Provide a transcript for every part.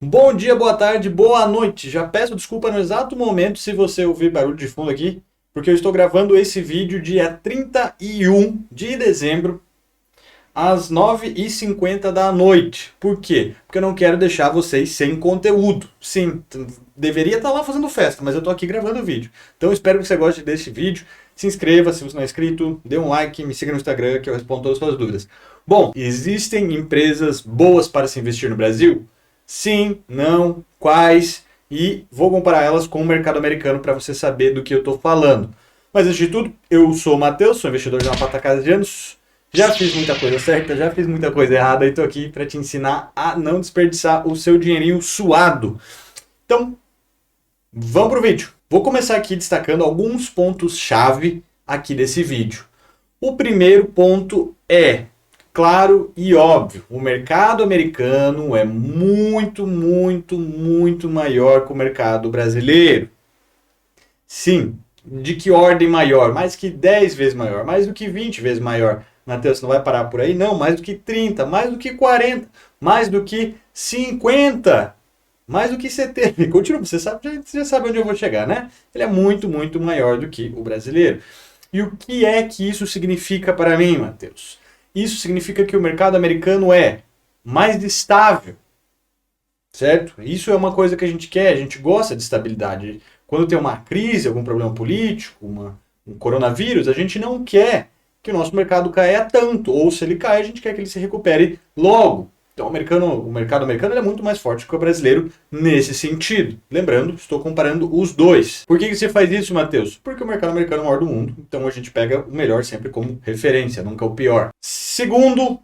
Bom dia, boa tarde, boa noite. Já peço desculpa no exato momento se você ouvir barulho de fundo aqui, porque eu estou gravando esse vídeo dia 31 de dezembro, às 9h50 da noite. Por quê? Porque eu não quero deixar vocês sem conteúdo. Sim, deveria estar lá fazendo festa, mas eu estou aqui gravando o vídeo. Então espero que você goste desse vídeo. Se inscreva se você não é inscrito, dê um like, me siga no Instagram que eu respondo todas as suas dúvidas. Bom, existem empresas boas para se investir no Brasil? Sim, não, quais, e vou comparar elas com o mercado americano para você saber do que eu estou falando. Mas antes de tudo, eu sou o Matheus, sou investidor de uma patacada de anos, já fiz muita coisa certa, já fiz muita coisa errada e estou aqui para te ensinar a não desperdiçar o seu dinheirinho suado. Então, vamos pro vídeo. Vou começar aqui destacando alguns pontos-chave aqui desse vídeo. O primeiro ponto é claro e óbvio, o mercado americano é muito maior que o mercado brasileiro. Sim, de que ordem maior? Mais que 10 vezes maior, mais do que 20 vezes maior. Matheus, você não vai parar por aí? Não, mais do que 30, mais do que 40, mais do que 50, mais do que 70. Continua, você já sabe onde eu vou chegar, né? Ele é muito maior do que o brasileiro. E o que é que isso significa para mim, Matheus? Isso significa que o mercado americano é mais estável, certo? Isso é uma coisa que a gente quer, a gente gosta de estabilidade. Quando tem uma crise, algum problema político, um coronavírus, a gente não quer que o nosso mercado caia tanto, ou se ele cai, a gente quer que ele se recupere logo. Então o mercado americano é muito mais forte que o brasileiro nesse sentido. Lembrando, estou comparando os dois. Por que você faz isso, Matheus? Porque o mercado americano é o maior do mundo, então a gente pega o melhor sempre como referência, nunca o pior. Segundo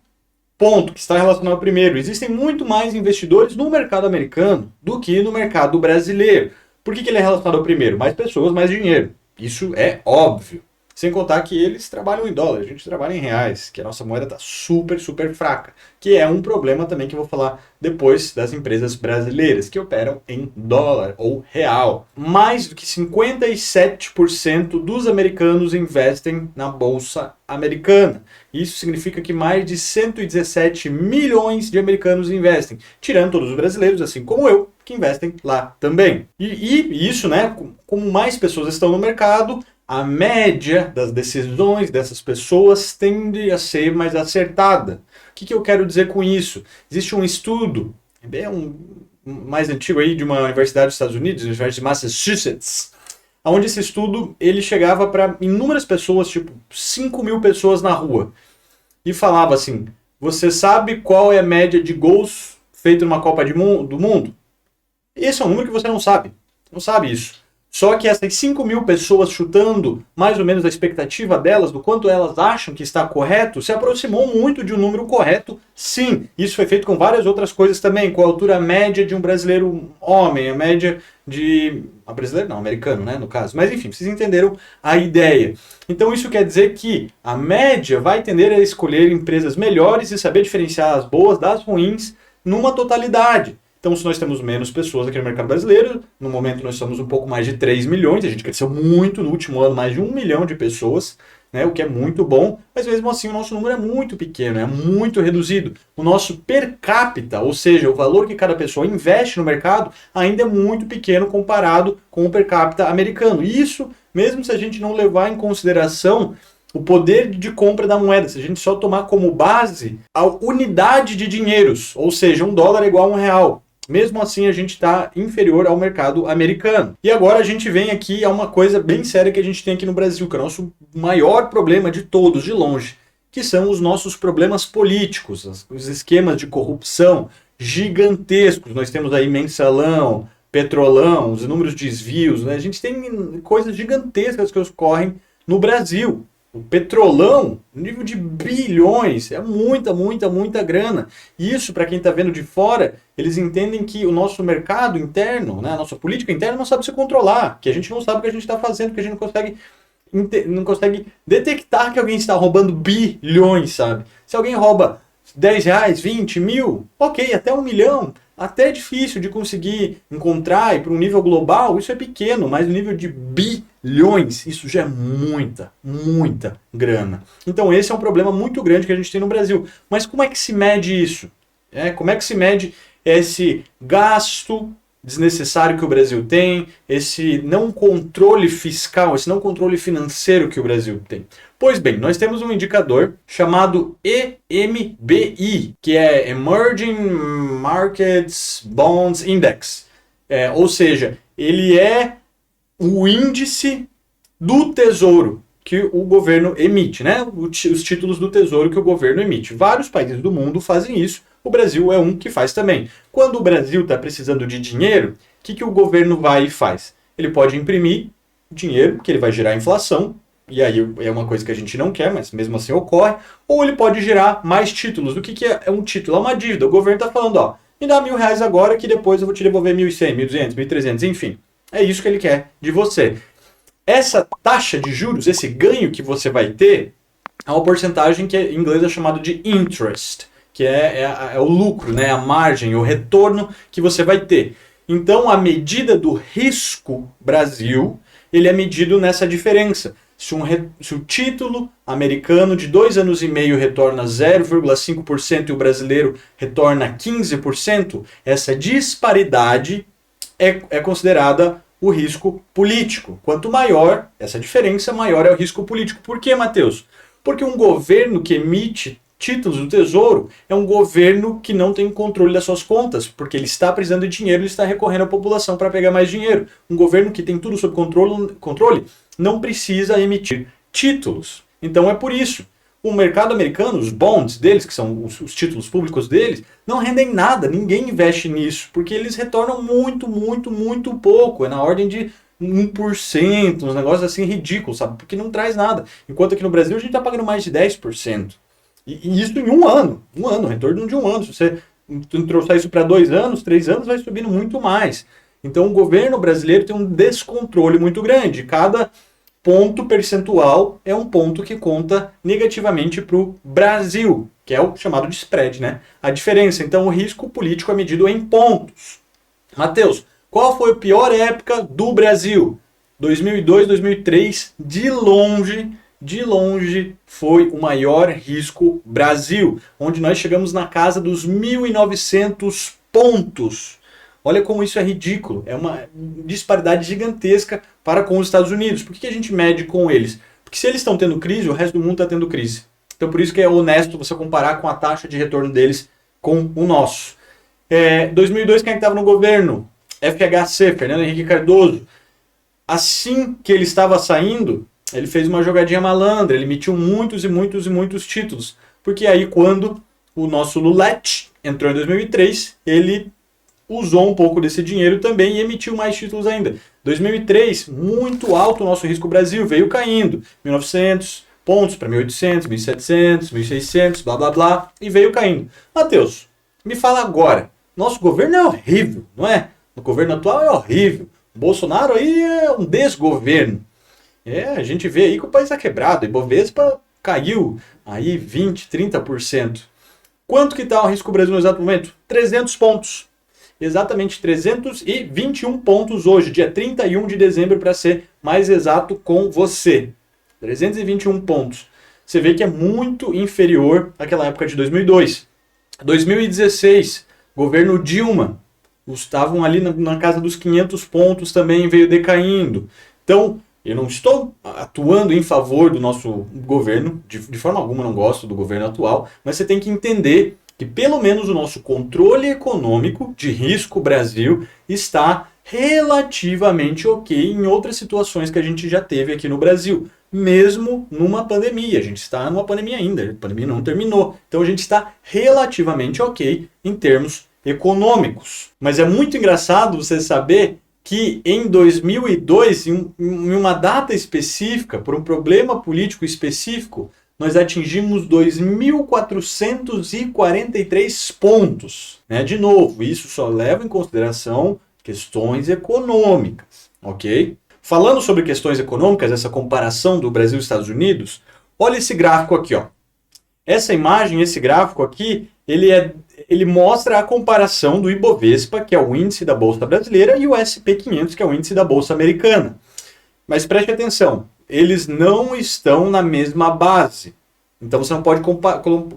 ponto, que está relacionado ao primeiro, existem muito mais investidores no mercado americano do que no mercado brasileiro. Por que ele é relacionado ao primeiro? Mais pessoas, mais dinheiro. Isso é óbvio. Sem contar que eles trabalham em dólar, a gente trabalha em reais, que a nossa moeda está super fraca. Que é um problema também que eu vou falar depois das empresas brasileiras, que operam em dólar ou real. Mais do que 57% dos americanos investem na bolsa americana. Isso significa que mais de 117 milhões de americanos investem, tirando todos os brasileiros, assim como eu, que investem lá também. E isso, né, como mais pessoas estão no mercado, a média das decisões dessas pessoas tende a ser mais acertada. O que eu quero dizer com isso? Existe um estudo, mais antigo aí, de uma universidade dos Estados Unidos, a Universidade de Massachusetts, onde esse estudo ele chegava para inúmeras pessoas, tipo 5.000 pessoas na rua, e falava assim: você sabe qual é a média de gols feito numa Copa do Mundo? Esse é um número que você não sabe. Não sabe isso. Só que essas 5.000 pessoas chutando mais ou menos a expectativa delas, do quanto elas acham que está correto, se aproximou muito de um número correto, sim. Isso foi feito com várias outras coisas também, com a altura média de um brasileiro homem, a média de... A brasileiro não, americano, né, no caso. Mas enfim, vocês entenderam a ideia. Então isso quer dizer que a média vai tender a escolher empresas melhores e saber diferenciar as boas das ruins numa totalidade. Então, se nós temos menos pessoas aqui no mercado brasileiro, no momento nós somos um pouco mais de 3 milhões, a gente cresceu muito no último ano, mais de 1 milhão de pessoas, né, o que é muito bom, mas mesmo assim o nosso número é muito pequeno, é muito reduzido. O nosso per capita, ou seja, o valor que cada pessoa investe no mercado, ainda é muito pequeno comparado com o per capita americano. E isso, mesmo se a gente não levar em consideração o poder de compra da moeda, se a gente só tomar como base a unidade de dinheiros, ou seja, $1 é igual a R$ 1. Mesmo assim, a gente está inferior ao mercado americano. E agora a gente vem aqui a uma coisa bem séria que a gente tem aqui no Brasil, que é o nosso maior problema de todos, de longe, que são os nossos problemas políticos, os esquemas de corrupção gigantescos. Nós temos aí mensalão, petrolão, os inúmeros desvios, né? A gente tem coisas gigantescas que ocorrem no Brasil. O petrolão, nível de bilhões, é muita grana. Isso, para quem está vendo de fora, eles entendem que o nosso mercado interno, né, a nossa política interna não sabe se controlar, que a gente não sabe o que a gente está fazendo, que a gente não consegue detectar que alguém está roubando bilhões, sabe? Se alguém rouba R$ 10, 20, mil, ok, até 1 milhão, até é difícil de conseguir encontrar, e para um nível global isso é pequeno, mas no nível de bilhões isso já é muita grana. Então esse é um problema muito grande que a gente tem no Brasil. Mas como é que se mede isso? Como é que se mede esse gasto desnecessário que o Brasil tem, esse não controle fiscal, esse não controle financeiro que o Brasil tem. Pois bem, nós temos um indicador chamado EMBI, que é Emerging Markets Bonds Index. Ou seja, ele é o índice do Tesouro que o governo emite, né? Os títulos do Tesouro que o governo emite. Vários países do mundo fazem isso. O Brasil é um que faz também. Quando o Brasil está precisando de dinheiro, o que o governo vai e faz? Ele pode imprimir dinheiro, que ele vai gerar inflação, e aí é uma coisa que a gente não quer, mas mesmo assim ocorre, ou ele pode gerar mais títulos. O que é um título? É uma dívida. O governo está falando, ó, me dá R$1.000 agora que depois eu vou te devolver 1.100, 1.200, 1.300, enfim. É isso que ele quer de você. Essa taxa de juros, esse ganho que você vai ter, é uma porcentagem que em inglês é chamado de interest, que é o lucro, né? A margem, o retorno que você vai ter. Então, a medida do risco Brasil, ele é medido nessa diferença. Se o título americano de 2 anos e meio retorna 0,5% e o brasileiro retorna 15%, essa disparidade é considerada o risco político. Quanto maior essa diferença, maior é o risco político. Por quê, Matheus? Porque um governo que emite títulos do Tesouro é um governo que não tem controle das suas contas, porque ele está precisando de dinheiro, ele está recorrendo à população para pegar mais dinheiro. Um governo que tem tudo sob controle não precisa emitir títulos. Então é por isso. O mercado americano, os bonds deles, que são os títulos públicos deles, não rendem nada, ninguém investe nisso, porque eles retornam muito, muito, muito pouco, é na ordem de 1%, uns negócios assim ridículos, sabe? Porque não traz nada. Enquanto aqui no Brasil a gente está pagando mais de 10%. E isso em um ano, retorno de um ano. Se você trouxer isso para 2 anos, 3 anos, vai subindo muito mais. Então o governo brasileiro tem um descontrole muito grande. Cada ponto percentual é um ponto que conta negativamente para o Brasil, que é o chamado de spread, né? A diferença. Então o risco político é medido em pontos. Matheus, qual foi a pior época do Brasil? 2002, 2003, de longe foi o maior risco Brasil, onde nós chegamos na casa dos 1.900 pontos. Olha como isso é ridículo, é uma disparidade gigantesca para com os Estados Unidos. Por que a gente mede com eles? Porque se eles estão tendo crise, o resto do mundo está tendo crise. Então por isso que é honesto você comparar com a taxa de retorno deles com o nosso. 2002, quem é que estava no governo? FHC, Fernando Henrique Cardoso. Assim que ele estava saindo, ele fez uma jogadinha malandra, ele emitiu muitos e muitos e muitos títulos. Porque aí quando o nosso Lulete entrou em 2003, ele usou um pouco desse dinheiro também e emitiu mais títulos ainda. 2003, muito alto o nosso risco Brasil, veio caindo. 1.900 pontos para 1.800, 1.700, 1.600, blá blá blá, e veio caindo. Matheus, me fala agora, nosso governo é horrível, não é? O governo atual é horrível. O Bolsonaro aí é um desgoverno. A gente vê aí que o país está quebrado. E Ibovespa caiu aí 20%, 30%. Quanto que está o risco Brasil no exato momento? 300 pontos. Exatamente 321 pontos hoje, dia 31 de dezembro, para ser mais exato com você. 321 pontos. Você vê que é muito inferior àquela época de 2002. 2016, governo Dilma. Estavam ali na casa dos 500 pontos, também veio decaindo. Então, eu não estou atuando em favor do nosso governo, de forma alguma não gosto do governo atual, mas você tem que entender que pelo menos o nosso controle econômico de risco Brasil está relativamente ok em outras situações que a gente já teve aqui no Brasil, mesmo numa pandemia. A gente está numa pandemia ainda, a pandemia não terminou. Então a gente está relativamente ok em termos econômicos. Mas é muito engraçado você saber que em 2002, em uma data específica, por um problema político específico, nós atingimos 2.443 pontos. Né? De novo, isso só leva em consideração questões econômicas, ok? Falando sobre questões econômicas, essa comparação do Brasil e Estados Unidos, olha esse gráfico aqui, ó. Essa imagem, esse gráfico aqui, ele mostra a comparação do Ibovespa, que é o índice da Bolsa Brasileira, e o SP500, que é o índice da Bolsa Americana. Mas preste atenção, eles não estão na mesma base. Então você não pode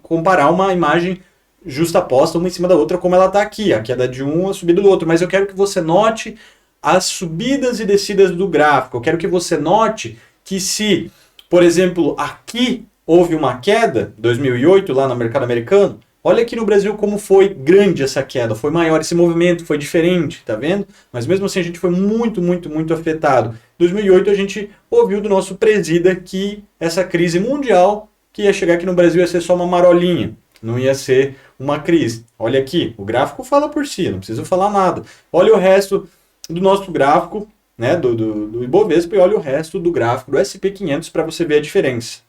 comparar uma imagem justaposta uma em cima da outra, como ela está aqui, a queda de um, a subida do outro. Mas eu quero que você note as subidas e descidas do gráfico. Eu quero que você note que se, por exemplo, aqui houve uma queda, 2008, lá no mercado americano, olha aqui no Brasil como foi grande essa queda, foi maior, esse movimento foi diferente, tá vendo? Mas mesmo assim a gente foi muito, muito, muito afetado. Em 2008 a gente ouviu do nosso presida que essa crise mundial que ia chegar aqui no Brasil ia ser só uma marolinha, não ia ser uma crise. Olha aqui, o gráfico fala por si, não preciso falar nada. Olha o resto do nosso gráfico, né, do Ibovespa, e olha o resto do gráfico do SP500 para você ver a diferença.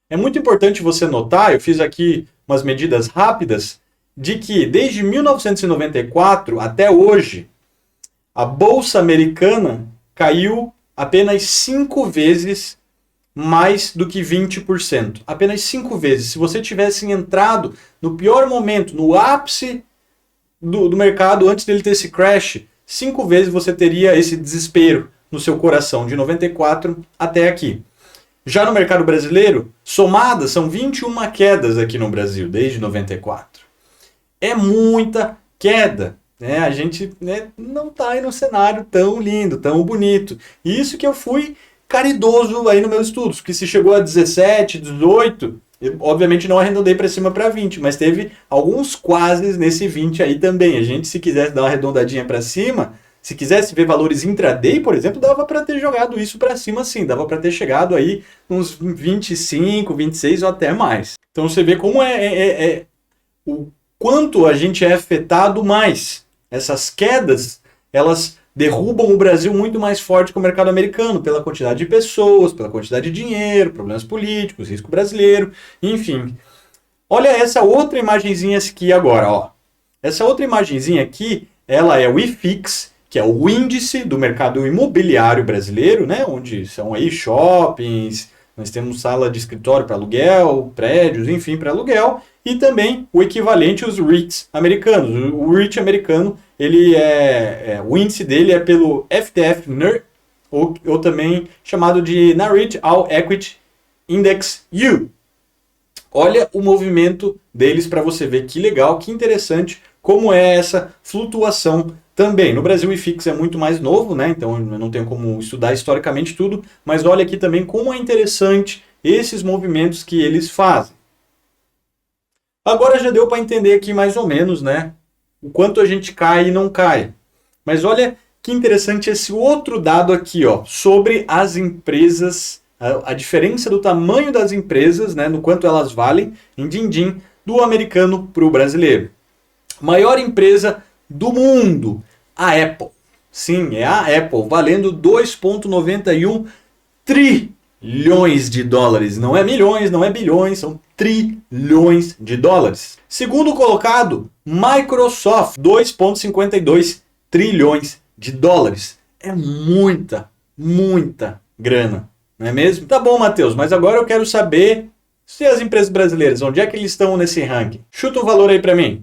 É muito importante você notar, eu fiz aqui umas medidas rápidas, de que desde 1994 até hoje, a Bolsa Americana caiu apenas 5 vezes mais do que 20%. Apenas 5 vezes. Se você tivesse entrado no pior momento, no ápice do mercado, antes dele ter esse crash, 5 vezes você teria esse desespero no seu coração, de 94 até aqui. Já no mercado brasileiro, somadas, são 21 quedas aqui no Brasil, desde 94. É muita queda. Né? A gente, né, não está aí num cenário tão lindo, tão bonito. E isso que eu fui caridoso aí nos meus estudos, porque se chegou a 17, 18, eu, obviamente não arredondei para cima para 20, mas teve alguns quases nesse 20 aí também. A gente, se quisesse dar uma arredondadinha para cima, se quisesse ver valores intraday, por exemplo, dava para ter jogado isso para cima sim, dava para ter chegado aí uns 25, 26 ou até mais. Então você vê como o quanto a gente é afetado mais. Essas quedas, elas derrubam o Brasil muito mais forte que o mercado americano, pela quantidade de pessoas, pela quantidade de dinheiro, problemas políticos, risco brasileiro, enfim. Olha essa outra imagenzinha aqui agora, ó. Essa outra imagenzinha aqui, ela é o IFIX, que é o índice do mercado imobiliário brasileiro, né, onde são aí shoppings, nós temos sala de escritório para aluguel, prédios, enfim, para aluguel, e também o equivalente aos REITs americanos. O REIT americano, ele o índice dele é pelo FTF NER, ou também chamado de Nareit All Equity Index U. Olha o movimento deles para você ver que legal, que interessante, como é essa flutuação também. No Brasil o IFIX é muito mais novo, né? Então eu não tenho como estudar historicamente tudo, mas olha aqui também como é interessante esses movimentos que eles fazem. Agora já deu para entender aqui mais ou menos, né? O quanto a gente cai e não cai. Mas olha que interessante esse outro dado aqui, ó, sobre as empresas, a diferença do tamanho das empresas, né, no quanto elas valem em din-din, do americano para o brasileiro. Maior empresa do mundo, a Apple. Sim, é a Apple, valendo 2,91 trilhões de dólares. Não é milhões, não é bilhões, são trilhões de dólares. Segundo colocado, Microsoft, 2,52 trilhões de dólares. É muita, muita grana, não é mesmo? Tá bom, Matheus, mas agora eu quero saber se as empresas brasileiras, onde é que eles estão nesse ranking? Chuta um valor aí para mim.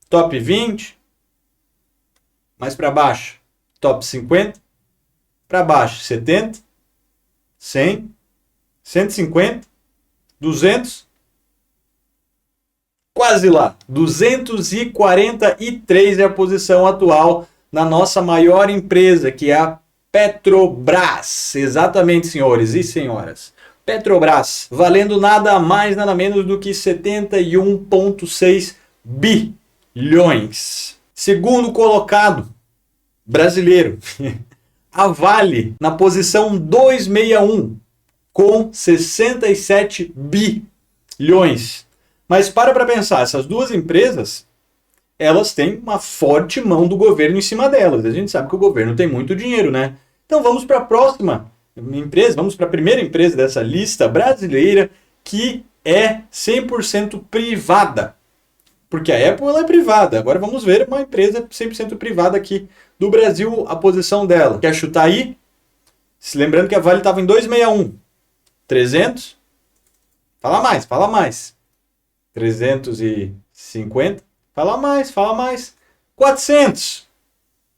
Top 20, mais para baixo, top 50, para baixo, 70, 100, 150, 200, quase lá, 243 é a posição atual na nossa maior empresa, que é a Petrobras. Exatamente, senhores e senhoras. Petrobras, valendo nada mais, nada menos do que 71,6 bilhões. Segundo colocado, brasileiro, a Vale, na posição 261, com 67 bilhões. Mas para pensar, essas duas empresas, elas têm uma forte mão do governo em cima delas. A gente sabe que o governo tem muito dinheiro, né? Então vamos para a próxima empresa, vamos para a primeira empresa dessa lista brasileira, que é 100% privada. Porque a Apple ela é privada. Agora vamos ver uma empresa 100% privada aqui do Brasil, a posição dela. Quer chutar aí? Se lembrando que a Vale estava em 261. 300? Fala mais, fala mais. 350? Fala mais, fala mais. 400?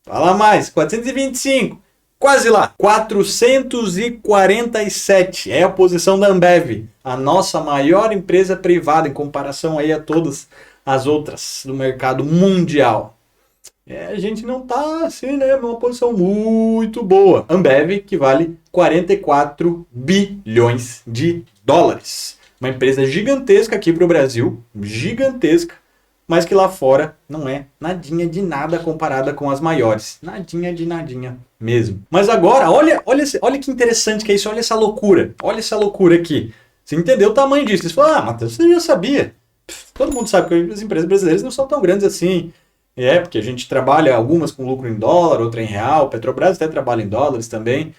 Fala mais. 425? Quase lá, 447 é a posição da Ambev, a nossa maior empresa privada em comparação aí a todas as outras do mercado mundial. A gente não tá assim, né, numa posição muito boa. Ambev, que vale 44 bilhões de dólares. Uma empresa gigantesca aqui para o Brasil, gigantesca, mas que lá fora não é nadinha de nada comparada com as maiores. Nadinha de nadinha mesmo. Mas agora, olha que interessante que é isso, olha essa loucura aqui. Você entendeu o tamanho disso? Você falou, Matheus, você já sabia. Todo mundo sabe que as empresas brasileiras não são tão grandes assim. Porque a gente trabalha algumas com lucro em dólar, outra em real, Petrobras até trabalha em dólares também.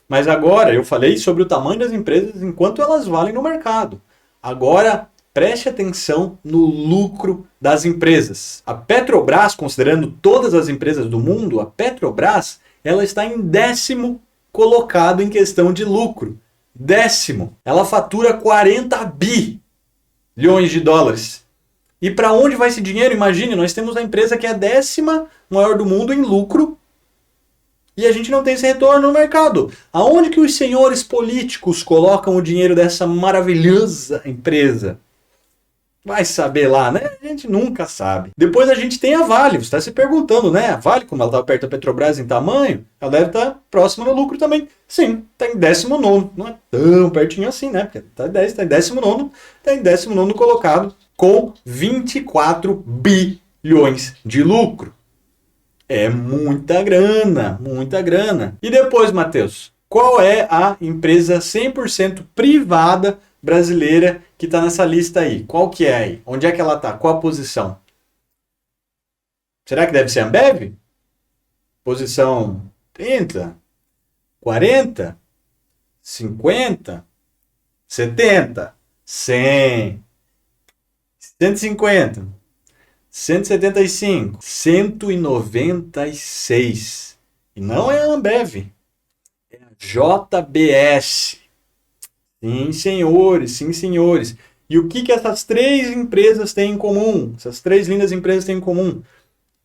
Mas agora, eu falei sobre o tamanho das empresas enquanto elas valem no mercado. Agora, preste atenção no lucro das empresas. A Petrobras, considerando todas as empresas do mundo, a Petrobras, ela está em 10º colocado em questão de lucro. 10º. Ela fatura 40 bilhões de dólares. E para onde vai esse dinheiro? Imagine, nós temos a empresa que é a 10ª maior do mundo em lucro e a gente não tem esse retorno no mercado. Aonde que os senhores políticos colocam o dinheiro dessa maravilhosa empresa? Vai saber lá, né? A gente nunca sabe. Depois a gente tem a Vale. Você está se perguntando, né? A Vale, como ela está perto da Petrobras em tamanho, ela deve estar próxima no lucro também. Sim, está em 19º. Não é tão pertinho assim, né? Porque está em 19º. Está em 19º colocado com 24 bilhões de lucro. É muita grana, muita grana. E depois, Matheus, qual é a empresa 100% privada brasileira que está nessa lista aí? Qual que é aí? Onde é que ela está? Qual a posição? Será que deve ser a Ambev? Posição 30, 40, 50, 70, 100, 150, 175, 196. E não é a Ambev, é a JBS. Sim, senhores, sim, senhores. E o que essas três empresas têm em comum? Essas três lindas empresas têm em comum?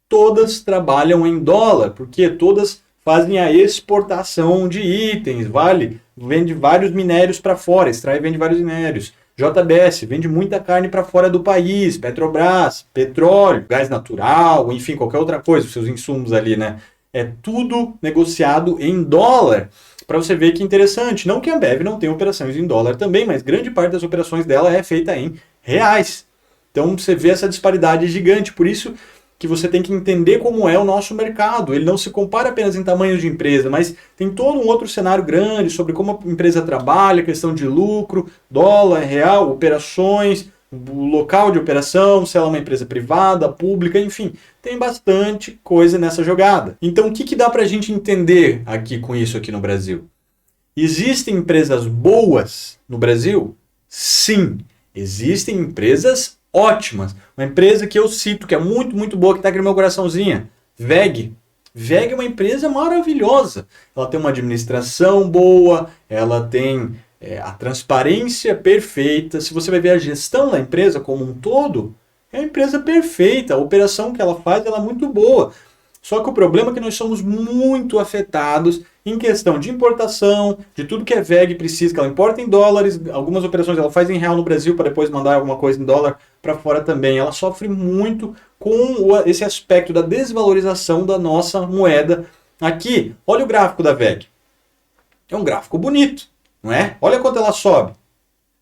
Todas trabalham em dólar, porque todas fazem a exportação de itens. Vale vende vários minérios para fora, extrai e vende vários minérios. JBS vende muita carne para fora do país. Petrobras, petróleo, gás natural, enfim, qualquer outra coisa, os seus insumos ali, né? É tudo negociado em dólar. Para você ver que interessante, não que a Ambev não tenha operações em dólar também, mas grande parte das operações dela é feita em reais. Então você vê essa disparidade gigante, por isso que você tem que entender como é o nosso mercado. Ele não se compara apenas em tamanho de empresa, mas tem todo um outro cenário grande sobre como a empresa trabalha, questão de lucro, dólar, real, operações, o local de operação, se ela é uma empresa privada, pública, enfim, tem bastante coisa nessa jogada. Então o que dá pra gente entender aqui com isso aqui no Brasil? Existem empresas boas no Brasil? Sim, existem empresas ótimas. Uma empresa que eu cito, que é muito, muito boa, que está aqui no meu coraçãozinho, WEG. WEG é uma empresa maravilhosa. Ela tem uma administração boa, ela tem a transparência perfeita. Se você vai ver a gestão da empresa como um todo, é uma empresa perfeita. A operação que ela faz ela é muito boa. Só que o problema é que nós somos muito afetados em questão de importação, de tudo que a WEG precisa, que ela importa em dólares, algumas operações ela faz em real no Brasil para depois mandar alguma coisa em dólar para fora também. Ela sofre muito com esse aspecto da desvalorização da nossa moeda aqui. Olha o gráfico da WEG. É um gráfico bonito, não é? Olha quanto ela sobe.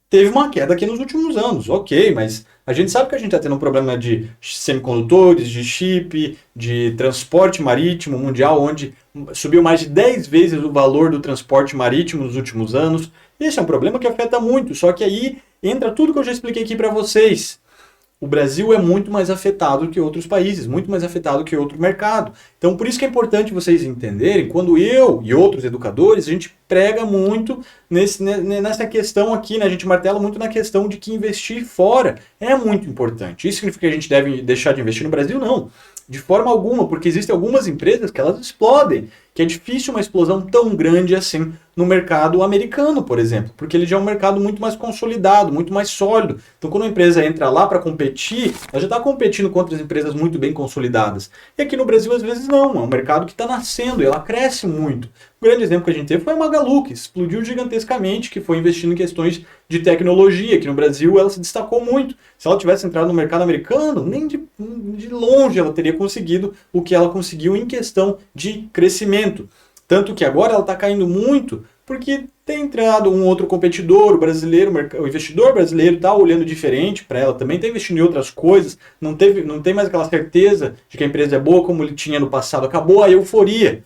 Teve uma queda aqui nos últimos anos, ok, mas a gente sabe que a gente está tendo um problema de semicondutores, de chip, de transporte marítimo mundial, onde subiu mais de 10 vezes o valor do transporte marítimo nos últimos anos. Esse é um problema que afeta muito, só que aí entra tudo que eu já expliquei aqui para vocês. O Brasil é muito mais afetado que outros países, muito mais afetado que outro mercado. Então, por isso que é importante vocês entenderem, quando eu e outros educadores, a gente prega muito nessa questão aqui, né? A gente martela muito na questão de que investir fora é muito importante. Isso significa que a gente deve deixar de investir no Brasil? Não, de forma alguma, porque existem algumas empresas que elas explodem. que é difícil uma explosão tão grande assim no mercado americano, por exemplo, porque ele já é um mercado muito mais consolidado, muito mais sólido. Então, quando a empresa entra lá para competir, ela já está competindo contra as empresas muito bem consolidadas. E aqui no Brasil, às vezes, não. É um mercado que está nascendo e ela cresce muito. Um grande exemplo que a gente teve foi a Magalu, que explodiu gigantescamente, que foi investindo em questões de tecnologia. Aqui no Brasil, ela se destacou muito. Se ela tivesse entrado no mercado americano, nem de longe ela teria conseguido o que ela conseguiu em questão de crescimento. Tanto que agora ela está caindo muito porque tem entrado um outro competidor, o brasileiro, o investidor brasileiro está olhando diferente para ela, também está investindo em outras coisas, não tem mais aquela certeza de que a empresa é boa como ele tinha no passado, acabou a euforia.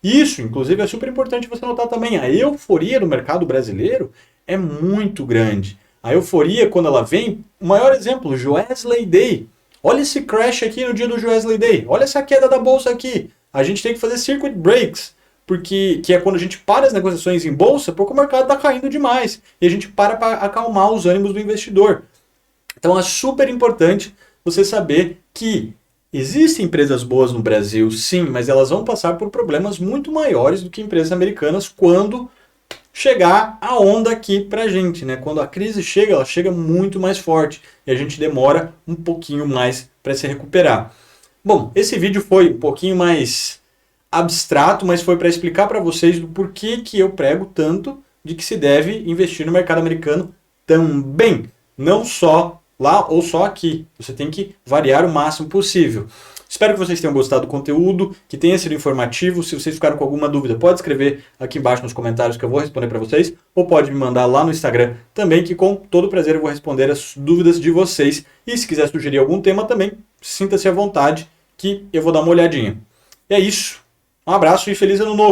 Isso, inclusive, é super importante você notar também, a euforia no mercado brasileiro é muito grande. A euforia, quando ela vem, o maior exemplo, Joesley Day. Olha esse crash aqui no dia do Joesley Day, olha essa queda da bolsa aqui. A gente tem que fazer circuit breaks, porque que é quando a gente para as negociações em bolsa, porque o mercado está caindo demais. E a gente para acalmar os ânimos do investidor. Então é super importante você saber que existem empresas boas no Brasil, sim, mas elas vão passar por problemas muito maiores do que empresas americanas quando chegar a onda aqui pra gente, né? Quando a crise chega, ela chega muito mais forte e a gente demora um pouquinho mais para se recuperar. Bom, esse vídeo foi um pouquinho mais abstrato, mas foi para explicar para vocês do porquê que eu prego tanto de que se deve investir no mercado americano também, não só lá ou só aqui. Você tem que variar o máximo possível. Espero que vocês tenham gostado do conteúdo, que tenha sido informativo. Se vocês ficaram com alguma dúvida, pode escrever aqui embaixo nos comentários que eu vou responder para vocês, ou pode me mandar lá no Instagram também, que com todo prazer eu vou responder as dúvidas de vocês. E se quiser sugerir algum tema também, sinta-se à vontade, que eu vou dar uma olhadinha. E é isso. Um abraço e feliz ano novo!